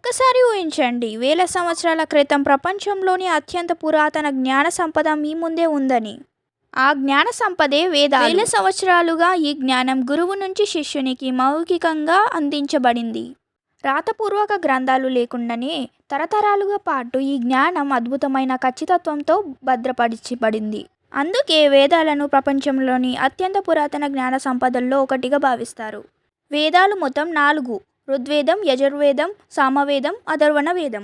ఒక్కసారి ఊహించండి, వేల సంవత్సరాల క్రితం ప్రపంచంలోని అత్యంత పురాతన జ్ఞాన సంపద మీ ముందే ఉందని. ఆ జ్ఞాన సంపదే వేదాలు. వేల సంవత్సరాలుగా ఈ జ్ఞానం గురువు నుంచి శిష్యునికి మౌఖికంగా అందించబడింది. రాతపూర్వక గ్రంథాలు లేకుండానే తరతరాలుగా పాటు ఈ జ్ఞానం అద్భుతమైన ఖచ్చితత్వంతో భద్రపరచబడింది. అందుకే వేదాలను ప్రపంచంలోని అత్యంత పురాతన జ్ఞాన సంపదల్లో ఒకటిగా భావిస్తారు. వేదాలు మొత్తం 4: ఋగ్వేదం, యజుర్వేదం, సామవేదం, అథర్వణ వేదం.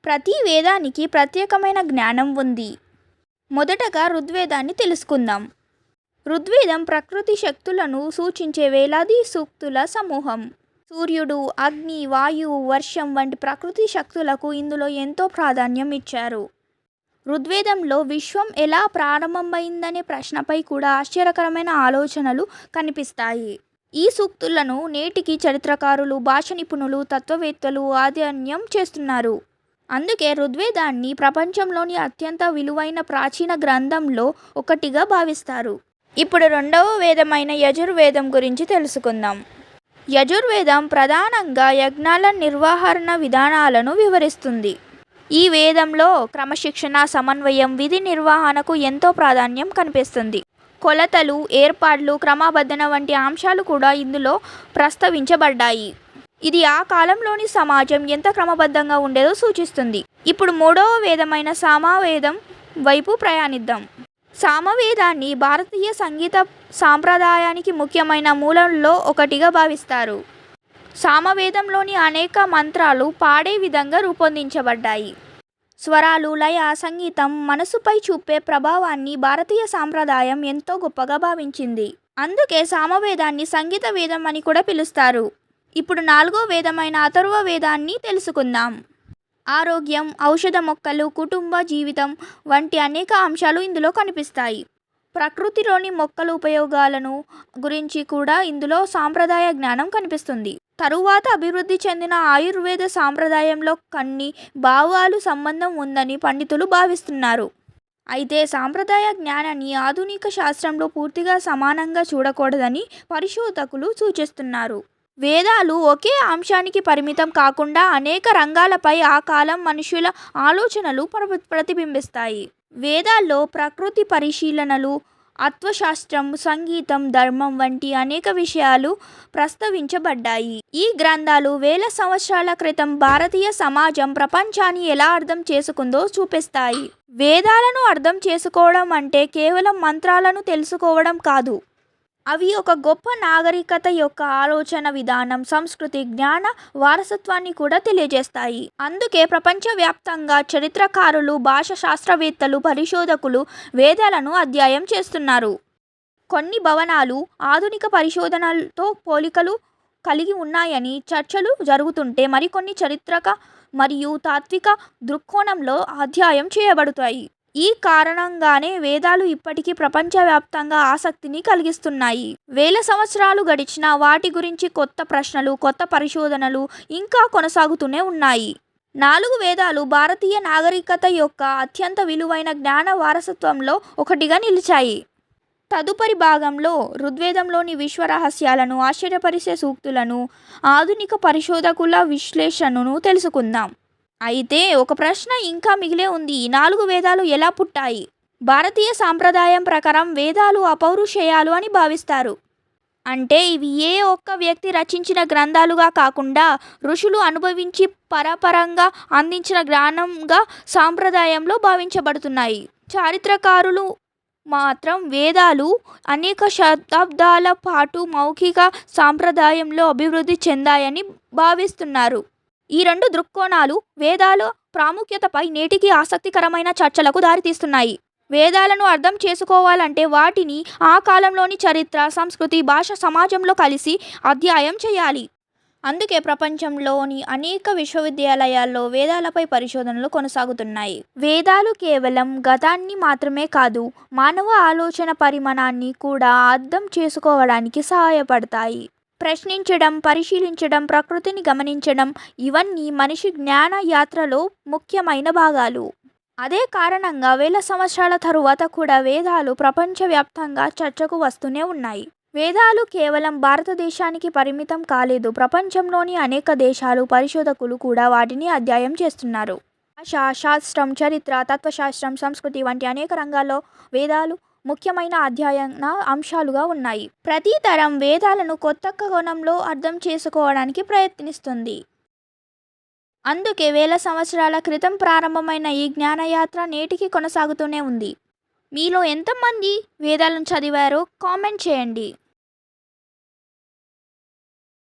ప్రతి వేదానికి ప్రత్యేకమైన జ్ఞానం ఉంది. మొదటగా ఋగ్వేదాన్ని తెలుసుకుందాం. ఋగ్వేదం ప్రకృతి శక్తులను సూచించే వేలాది సూక్తుల సమూహం. సూర్యుడు, అగ్ని, వాయువు, వర్షం వంటి ప్రకృతి శక్తులకు ఇందులో ఎంతో ప్రాధాన్యం ఇచ్చారు. ఋగ్వేదంలో విశ్వం ఎలా ప్రారంభమైందనే ప్రశ్నపై కూడా ఆశ్చర్యకరమైన ఆలోచనలు కనిపిస్తాయి. ఈ సూక్తులను నేటికి చరిత్రకారులు, భాష నిపుణులు, తత్వవేత్తలు అధ్యయనం చేస్తున్నారు. అందుకే ఋగ్వేదాన్ని ప్రపంచంలోని అత్యంత విలువైన ప్రాచీన గ్రంథంలో ఒకటిగా భావిస్తారు. ఇప్పుడు రెండవ వేదమైన యజుర్వేదం గురించి తెలుసుకుందాం. యజుర్వేదం ప్రధానంగా యజ్ఞాల నిర్వహణ విధానాలను వివరిస్తుంది. ఈ వేదంలో క్రమశిక్షణ, సమన్వయం, విధి నిర్వహణకు ఎంతో ప్రాధాన్యం కనిపిస్తుంది. కొలతలు, ఏర్పాట్లు, క్రమబద్ధన వంటి అంశాలు కూడా ఇందులో ప్రస్తావించబడ్డాయి. ఇది ఆ కాలంలోని సమాజం ఎంత క్రమబద్ధంగా ఉండేదో సూచిస్తుంది. ఇప్పుడు మూడవ వేదమైన సామవేదం వైపు ప్రయాణిద్దాం. సామవేదాన్ని భారతీయ సంగీత సాంప్రదాయానికి ముఖ్యమైన మూలంలో ఒకటిగా భావిస్తారు. సామవేదంలోని అనేక మంత్రాలు పాడే విధంగా రూపొందించబడ్డాయి. స్వరాలు, లయ, సంగీతం మనసుపై చూపే ప్రభావాన్ని భారతీయ సాంప్రదాయం ఎంతో గొప్పగా భావించింది. అందుకే సామవేదాన్ని సంగీత వేదం అని కూడా పిలుస్తారు. ఇప్పుడు నాలుగో వేదమైన అథర్వ వేదాన్ని తెలుసుకుందాం. ఆరోగ్యం, ఔషధ మొక్కలు, కుటుంబ జీవితం వంటి అనేక అంశాలు ఇందులో కనిపిస్తాయి. ప్రకృతిలోని మొక్కల ఉపయోగాలను గురించి కూడా ఇందులో సాంప్రదాయ జ్ఞానం కనిపిస్తుంది. తరువాత అభివృద్ధి చెందిన ఆయుర్వేద సాంప్రదాయంలో కొన్ని భావాలు సంబంధం ఉందని పండితులు భావిస్తున్నారు. అయితే సాంప్రదాయ జ్ఞానాన్ని ఆధునిక శాస్త్రంలో పూర్తిగా సమానంగా చూడకూడదని పరిశోధకులు సూచిస్తున్నారు. వేదాలు ఒకే అంశానికి పరిమితం కాకుండా అనేక రంగాలపై ఆ కాలం మనుషుల ఆలోచనలు ప్రతిబింబిస్తాయి. వేదాల్లో ప్రకృతి పరిశీలనలు, అత్వశాస్త్రం, సంగీతం, ధర్మం వంటి అనేక విషయాలు ప్రస్తావించబడ్డాయి. ఈ గ్రంథాలు వేల సంవత్సరాల క్రితం భారతీయ సమాజం ప్రపంచాన్ని ఎలా అర్థం చేసుకుందో చూపిస్తాయి. వేదాలను అర్థం చేసుకోవడం అంటే కేవలం మంత్రాలను తెలుసుకోవడం కాదు. అవి ఒక గొప్ప నాగరికత యొక్క ఆలోచన విధానం, సంస్కృతి, జ్ఞాన వారసత్వాన్ని కూడా తెలియజేస్తాయి. అందుకే ప్రపంచవ్యాప్తంగా చరిత్రకారులు, భాషా శాస్త్రవేత్తలు, పరిశోధకులు వేదాలను అధ్యయనం చేస్తున్నారు. కొన్ని భవనాలు ఆధునిక పరిశోధనలతో పోలికలు కలిగి ఉన్నాయని చర్చలు జరుగుతుంటే మరికొన్ని చారిత్రక మరియు తాత్విక దృక్కోణంలో అధ్యయనం చేయబడతాయి. ఈ కారణంగానే వేదాలు ఇప్పటికీ ప్రపంచవ్యాప్తంగా ఆసక్తిని కలిగిస్తున్నాయి. వేల సంవత్సరాలు గడిచినా వాటి గురించి కొత్త ప్రశ్నలు, కొత్త పరిశోధనలు ఇంకా కొనసాగుతూనే ఉన్నాయి. 4 వేదాలు భారతీయ నాగరికత యొక్క అత్యంత విలువైన జ్ఞాన వారసత్వంలో ఒకటిగా నిలిచాయి. తదుపరి భాగంలో ఋగ్వేదంలోని విశ్వ రహస్యాలను, ఆశ్చర్యపరిచే సూక్తులను, ఆధునిక పరిశోధకుల విశ్లేషణను తెలుసుకుందాం. అయితే ఒక ప్రశ్న ఇంకా మిగిలే ఉంది. ఈ 4 వేదాలు ఎలా పుట్టాయి? భారతీయ సాంప్రదాయం ప్రకారం వేదాలు అపౌరుషేయాలు అని భావిస్తారు. అంటే ఇవి ఏ ఒక్క వ్యక్తి రచించిన గ్రంథాలుగా కాకుండా ఋషులు అనుభవించి పరపరంగా అందించిన జ్ఞానంగా సాంప్రదాయంలో భావించబడుతున్నాయి. చారిత్రకారులు మాత్రం వేదాలు అనేక శతాబ్దాల పాటు మౌఖిక సాంప్రదాయంలో అభివృద్ధి చెందాయని భావిస్తున్నారు. ఈ 2 దృక్కోణాలు వేదాల ప్రాముఖ్యతపై నేటికి ఆసక్తికరమైన చర్చలకు దారితీస్తున్నాయి. వేదాలను అర్థం చేసుకోవాలంటే వాటిని ఆ కాలంలోని చరిత్ర, సంస్కృతి, భాష, సమాజంలో కలిసి అధ్యయనం చేయాలి. అందుకే ప్రపంచంలోని అనేక విశ్వవిద్యాలయాల్లో వేదాలపై పరిశోధనలు కొనసాగుతున్నాయి. వేదాలు కేవలం గతాన్ని మాత్రమే కాదు, మానవ ఆలోచన పరిమాణాన్ని కూడా అర్థం చేసుకోవడానికి సహాయపడతాయి. ప్రశ్నించడం, పరిశీలించడం, ప్రకృతిని గమనించడం ఇవన్నీ మనిషి జ్ఞాన యాత్రలో ముఖ్యమైన భాగాలు. అదే కారణంగా వేల సంవత్సరాల తరువాత కూడా వేదాలు ప్రపంచవ్యాప్తంగా చర్చకు వస్తూనే ఉన్నాయి. వేదాలు కేవలం భారతదేశానికి పరిమితం కాలేదు. ప్రపంచంలోని అనేక దేశాలు, పరిశోధకులు కూడా వాటిని అధ్యయనం చేస్తున్నారు. భాష, శాస్త్రం, చరిత్ర, తత్వశాస్త్రం, సంస్కృతి వంటి అనేక రంగాల్లో వేదాలు ముఖ్యమైన అధ్యయన అంశాలుగా ఉన్నాయి. ప్రతి తరం వేదాలను కొత్త కోణంలో అర్థం చేసుకోవడానికి ప్రయత్నిస్తుంది. అందుకే వేల సంవత్సరాల క్రితం ప్రారంభమైన ఈ జ్ఞానయాత్ర నేటికి కొనసాగుతూనే ఉంది. మీలో ఎంతమంది వేదాలను చదివారో కామెంట్ చేయండి.